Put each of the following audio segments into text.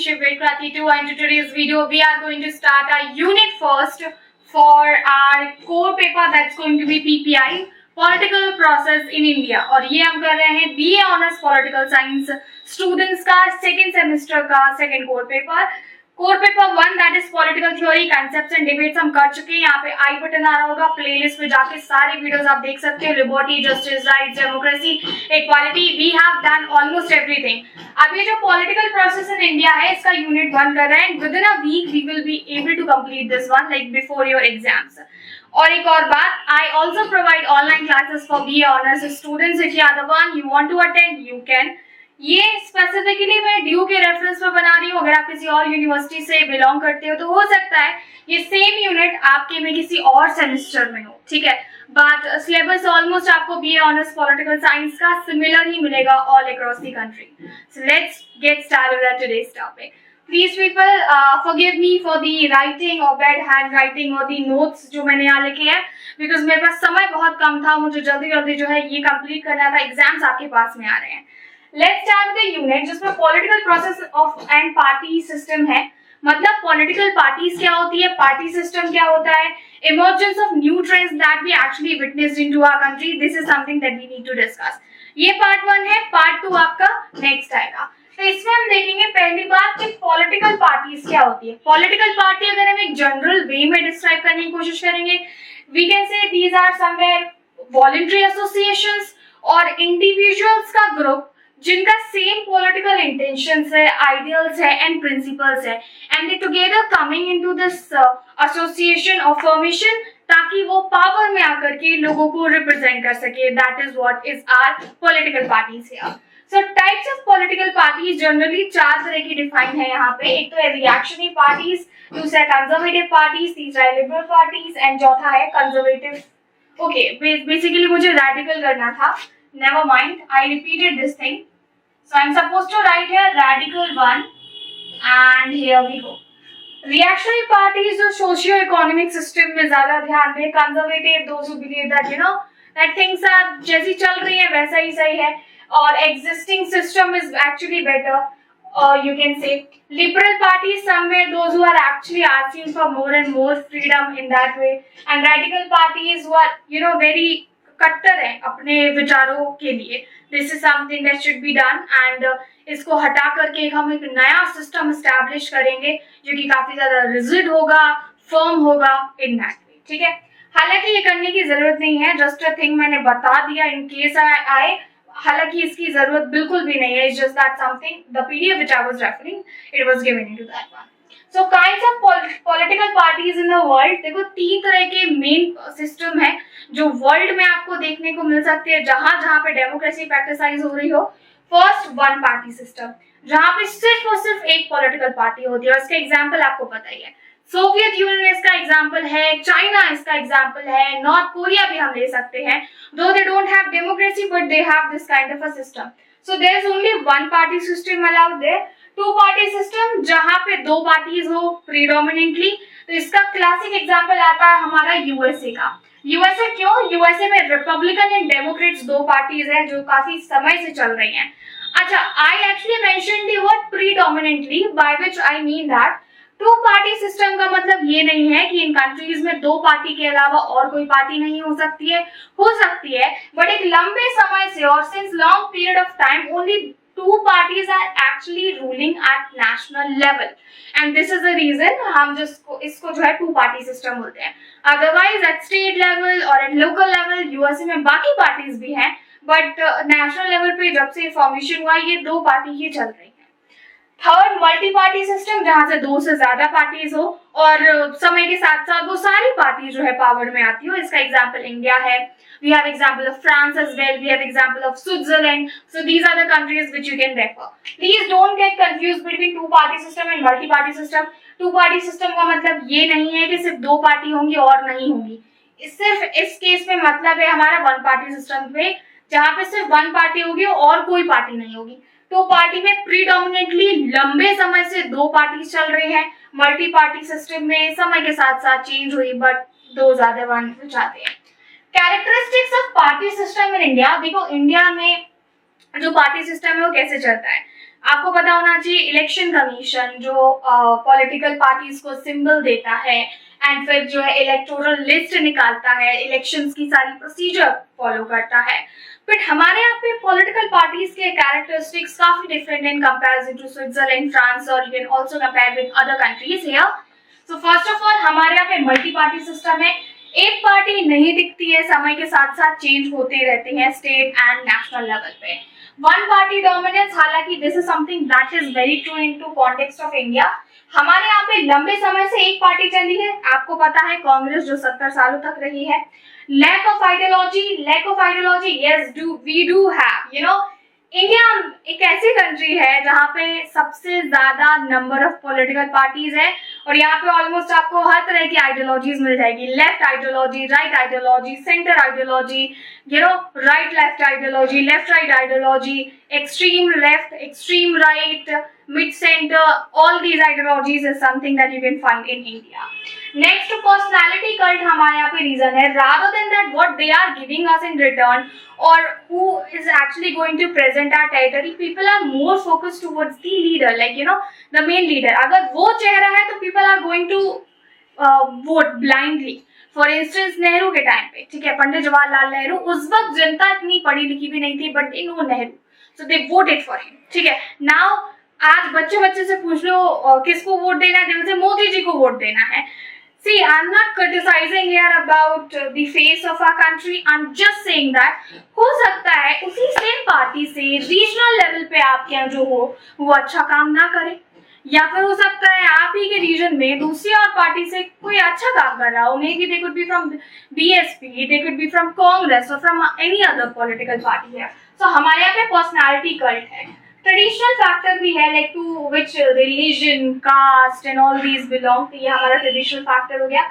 Shivir Krati 2, and in today's video we are going to start our unit first for our core paper that's going to be PPI Political Process in India। और ये हम कर रहे हैं BA Honors Political Science students का second semester का second core paper 1 that is political theory concepts and debates हम कर चुके हैं। यहाँ पे आई बटन आ रहा होगा, प्लेलिस्ट पे जाके सारे वीडियोस आप देख सकते हो। Liberty, justice, rights, democracy, equality, we have done almost everything. अब ये जो पॉलिटिकल प्रोसेस इन इंडिया है इसका यूनिट 1 कर रहे हैं। Within a week we will be able to complete this one like before your exams. और एक और बात, I also provide online classes for BA honours students. If you are the one you want to attend you can. ये specifically मैं due के reference पर बना रही हूँ। अगर आप किसी और यूनिवर्सिटी से बिलोंग करते हो तो हो सकता है ये सेम यूनिट आपके में किसी और सेमेस्टर में हो, ठीक है। बट सिलेबस ऑलमोस्ट आपको BA ऑनर्स पॉलिटिकल साइंस का सिमिलर ही मिलेगा all across the country. So let's get started with today's topic. Please people forgive me for the writing और बैड हैंड राइटिंग और द नोट्स जो मैंने यहाँ लिखे हैं, बिकॉज मेरे पास समय बहुत कम था, मुझे जल्दी जल्दी जो है ये कंप्लीट करना था। एग्जाम्स आपके पास में आ रहे हैं। Let's start with the unit जिसमें political process of and party system है। मतलब पॉलिटिकल पार्टीज क्या होती है, पार्टी सिस्टम क्या होता है, emergence of new trends that we actually witnessed into our country. This is something that we need to discuss. ये पार्ट 1 है। पार्ट 2 आपका नेक्स्ट आएगा। तो इसमें हम देखेंगे पहली बात कि पॉलिटिकल पार्टीज क्या होती है। पॉलिटिकल पार्टी अगर हम एक जनरल वे में डिस्क्राइब करने की कोशिश करेंगे, we can say these are somewhere voluntary associations और इंडिविजुअल्स का ग्रुप जिनका सेम पॉलिटिकल इंटेंशंस है, आइडियल्स है एंड प्रिंसिपल्स है, and they together coming into this association और फॉर्मेशन ताकि वो पावर में आकर के लोगों को रिप्रेजेंट कर सके। That is what is our political parties here. So types of political parties generally 4 तरह की डिफाइन है यहाँ पे। एक तो है रिएक्शनरी पार्टीज, दूसरा है कंजर्वेटिव पार्टीज, तीसरा है लिबरल पार्टीज एंड चौथा है कंजर्वेटिव। ओके, बेसिकली मुझे रेडिकल करना था, never mind, I repeated this thing. So I'm supposed to write here radical 1 and here we go. Reactionary parties जो socio-economic system में ज्यादा ध्यान दें, conservative those who believe that you know that things are जैसी चल रही है वैसा ही सही है और existing system is actually better, or you can say liberal parties somewhere those who are actually asking for more and more freedom in that way, and radical parties who are you know very कट्टर है अपने विचारों के लिए। This is something that should be done and इसको हटा करके हम एक नया सिस्टम एस्टैब्लिश करेंगे जो कि काफी ज्यादा रिजिड होगा, फर्म होगा इन दैट वे, ठीक है। हालांकि ये करने की जरूरत नहीं है, जस्ट अ थिंग मैंने बता दिया इन केस आए। हालांकि इसकी जरूरत बिल्कुल भी नहीं है। It's just that something the PDF which I was referring it was given into that one. So kinds of political parties in the world। देखो 3 तरह के मेन सिस्टम है जो वर्ल्ड में आपको देखने को मिल सकते हैं जहां जहां पे डेमोक्रेसी प्रैक्टिसाइज हो रही हो। फर्स्ट, वन पार्टी सिस्टम जहां पे सिर्फ और सिर्फ एक पॉलिटिकल पार्टी होती है। और इसका एग्जांपल आपको पता ही है, सोवियत यूनियन इसका एग्जांपल है, चाइना इसका एग्जांपल है, नॉर्थ कोरिया भी हम ले सकते हैं। Though they don't have democracy but they have this kind of a system. So there is only one party system allowed there. 2 party system जहां पे 2 पार्टीज हो प्रीडोमिनेंटली। तो इसका क्लासिक एग्जांपल आता है हमारा यूएसए का। यूएसए क्यों? यूएसए में रिपब्लिकन एंड डेमोक्रेट्स 2 पार्टीज हैं जो काफी समय से चल रही हैं। अच्छा, I actually mentioned the word predominantly by which I mean that 2 party system का मतलब ये नहीं है कि इन कंट्रीज में 2 पार्टी के अलावा और कोई पार्टी नहीं हो सकती है बट एक लंबे समय से और since long period of time only 2 parties are actually ruling at national level, and this is the reason हम जिसको इसको जो है 2 party system बोलते हैं। Otherwise at state level और at local level यूएसए में बाकी पार्टीज भी हैं, बट नेशनल लेवल पे जब से फॉर्मेशन हुआ ये 2 पार्टी ही चल रही है। थर्ड, मल्टी पार्टी सिस्टम जहां से 2 से ज्यादा पार्टीज हो और समय के साथ साथ वो सारी पार्टी जो है पावर में आती हो। इसका एग्जांपल इंडिया है। We have example of France as well. We have example of Switzerland. So these are the countries which you can refer. Please don't get confused between 2 party system and multi party system. 2 party system का मतलब ये नहीं है कि सिर्फ 2 party होंगी और नहीं होंगी। सिर्फ इस केस में मतलब है हमारा 1 पार्टी सिस्टम पे जहाँ पे सिर्फ 1 पार्टी होगी और कोई पार्टी नहीं होगी। 2 पार्टी में प्रीडोमिनेंटली लंबे समय से 2 पार्टी चल रही हैं। मल्टी पार्टी सिस्टम में समय के साथ साथ चेंज हुई बट 2 ज्यादा वन चाहते हैं। Characteristics of party system in India. देखो इंडिया में जो पार्टी सिस्टम है वो कैसे चलता है। आपको पता होना चाहिए इलेक्शन कमीशन जो पॉलिटिकल पार्टीज को सिंबल देता है एंड फिर जो है इलेक्टोरल लिस्ट निकालता है, इलेक्शंस की सारी प्रोसीजर फॉलो करता है। बट हमारे यहाँ पे पॉलिटिकल पार्टीज के कैरेक्टरिस्टिक्स काफी different in comparison to Switzerland, France और you can also compare with other countries here. So first of all हमारे यहाँ पे मल्टी पार्टी सिस्टम है। एक पार्टी नहीं दिखती है, समय के साथ साथ चेंज होते रहते हैं स्टेट एंड नेशनल लेवल पे। वन पार्टी डोमिनेंस, हालांकि this is something that is very true into context of India. हमारे यहाँ पे लंबे समय से एक पार्टी चली है, आपको पता है कांग्रेस जो 70 सालों तक रही है। Lack of ideology, yes we do have, you know India एक ऐसी कंट्री है जहाँ पे सबसे ज्यादा नंबर ऑफ पॉलिटिकल पार्टीज है और यहाँ पे ऑलमोस्ट आपको हर तरह की आइडियोलॉजीज मिल जाएगी। Left ideology, right ideology, centre ideology, you know right left ideology, left right ideology, extreme left, extreme right, mid center, all these ideologies is something that you can find in India. Next, personality cult हमारे यहाँ पे reason है, rather than that what they are giving us in return or who is actually going to present our territory, people are more focused towards the leader, like you know the main leader. अगर वो चेहरा है तो people are going to vote blindly. For instance Nehru के time पे, ठीक है, पंडित जवाहरलाल नेहरू, उस वक्त जनता इतनी पढ़ी लिखी भी नहीं थी, but they know Nehru, so they voted for him, ठीक है। नाउ आज बच्चे से पूछ लो किसको वोट देना है, दिल से मोदी जी को वोट देना है। See, I'm not criticizing here about the face of our country. I'm just saying that हो सकता है उसी सेम पार्टी से रीजनल लेवल पे आपके यहाँ जो हो वो अच्छा काम ना करे, या फिर हो सकता है आप ही के रीजन में दूसरी और पार्टी से कोई अच्छा काम कर रहा हो। Maybe they could be from BSP, they could be from Congress और from any other political party है। सो हमारे यहाँ पे पर्सनैलिटी कल्ट है। ट्रेडिशनल फैक्टर भी है, like to which religion, caste and all these belong, तो ये हमारा ट्रेडिशनल फैक्टर हो गया।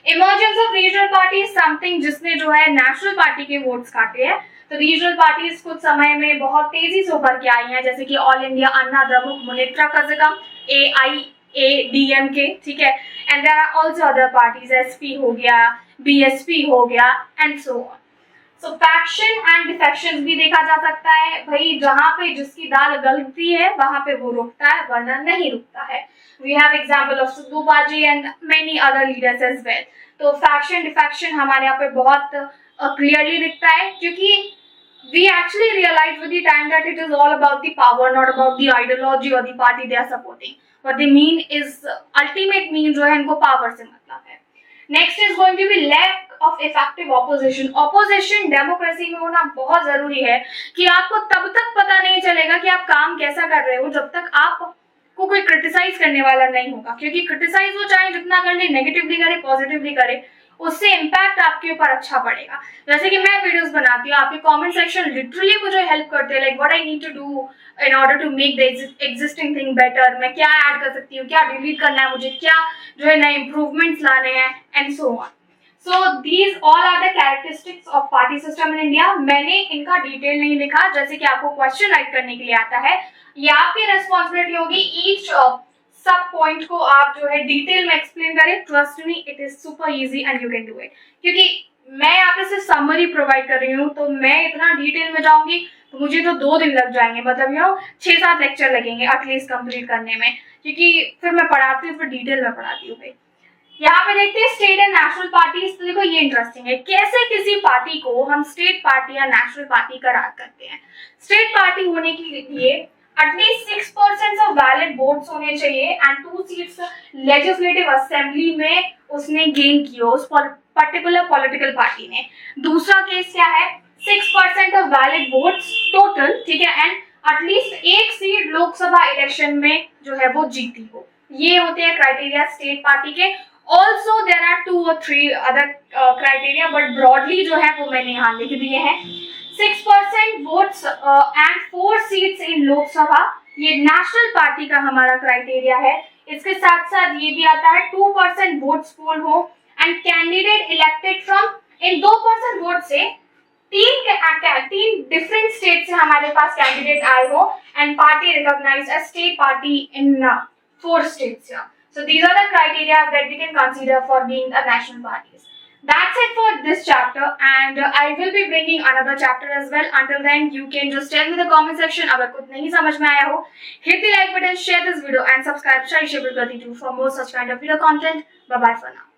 Emergence of regional party is something जिसने जो है नेशनल पार्टी के वोट्स काटे हैं। तो रीजनल पार्टीज कुछ समय में बहुत तेजी से उभर के आई हैं, जैसे कि all India Anna Dramuk Munnetra Kazhagam, AIADMK, ठीक है, and there are also other parties, SP हो गया, BSP हो गया and so on. So faction and defection भी देखा जा सकता है भाई, जहां पे जिसकी दाल गलती है वहां पे वो रुकता है वरना नहीं रुकता है। We have example of Sidhu बाजी and many other leaders as well. तो फैक्शन डिफेक्शन हमारे यहाँ पे बहुत क्लियरली दिखता है, क्योंकि we actually realize with the time that it is all about the power, not about the ideology or the party they are supporting. What they mean is ultimate mean जो है इनको power से मतलब है। Next is going to be lack of effective opposition. Opposition democracy में होना बहुत जरूरी है कि आपको तब तक पता नहीं चलेगा कि आप काम कैसा कर रहे हो जब तक आपको कोई क्रिटिसाइज करने वाला नहीं होगा, क्योंकि क्रिटिसाइज वो चाहे जितना कर ले, नेगेटिवली करे पॉजिटिवली करे, उससे इम्पैक्ट आपके ऊपर अच्छा पड़ेगा। जैसे कि मैं वीडियोस बनाती हूँ, आपके कमेंट सेक्शन लिटरली मुझे हेल्प करते हैं, like what I need to do in order to make the existing thing better, मैं क्या ऐड कर सकती हूँ, क्या डिलीट करना है मुझे, क्या जो है नए इंप्रूवमेंट्स लाने हैं and so on. So these all are the characteristics of party system in India. मैंने इनका डिटेल नहीं लिखा, जैसे कि आपको क्वेश्चन राइट करने के लिए आता है, ये आपकी रिस्पॉन्सिबिलिटी होगी ईच सब पॉइंट को आप जो है डिटेल में एक्सप्लेन करें। Trust me, it is super easy and you can do it. क्योंकि मैं यहाँ पे सिर्फ समरी प्रोवाइड कर रही हूँ, तो मैं इतना डिटेल में जाऊंगी तो मुझे तो 2 दिन लग जाएंगे, मतलब यू नो 6-7 लेक्चर लगेंगे एटलीस्ट कंप्लीट करने में, क्योंकि फिर मैं पढ़ाती हूँ, फिर डिटेल में पढ़ाती हूँ। यहाँ पे देखते हैं स्टेट एंड नेशनल पार्टीज। तो देखो ये इंटरेस्टिंग है, कैसे किसी पार्टी को हम स्टेट पार्टी या नेशनल पार्टी करार करते हैं। स्टेट पार्टी होने के लिए एटलीस्ट 6% ऑफ वैलिड वोट्स होने चाहिए एंड 2 सीट्स लेजिस्लेटिव असेंबली में उसने गेन की हो उस पर्टिकुलर पॉलिटिकल पार्टी ने। दूसरा केस क्या है, 6% ऑफ वैलिड वोट्स टोटल, ठीक है, and at least 1 seat Lok Sabha election में जो है वो जीती हो। ये होते हैं क्राइटेरिया स्टेट पार्टी के। Also there are 2 or 3 other criteria, but broadly जो है वो मैंने यहाँ लिख दिए हैं। 6% votes and 4 seats in Lok Sabha, ये नेशनल पार्टी का हमारा क्राइटेरिया है। इसके साथ साथ ये भी आता है 2% वोट्स पोल हो and candidate elected from, in 2% vote से 3 डिफरेंट स्टेट से हमारे पास कैंडिडेट आए हो and party recognised as state party in 4 states here. So these are the criteria that we can consider for being a national parties. That's it for this chapter, and I will be bringing another chapter as well. Until then, you can just tell me in the comment section अगर कुछ नहीं समझ में आया हो. Hit the like button, share this video, and subscribe to Shai Shibir Gati 2 for more such kind of video content. Bye bye for now.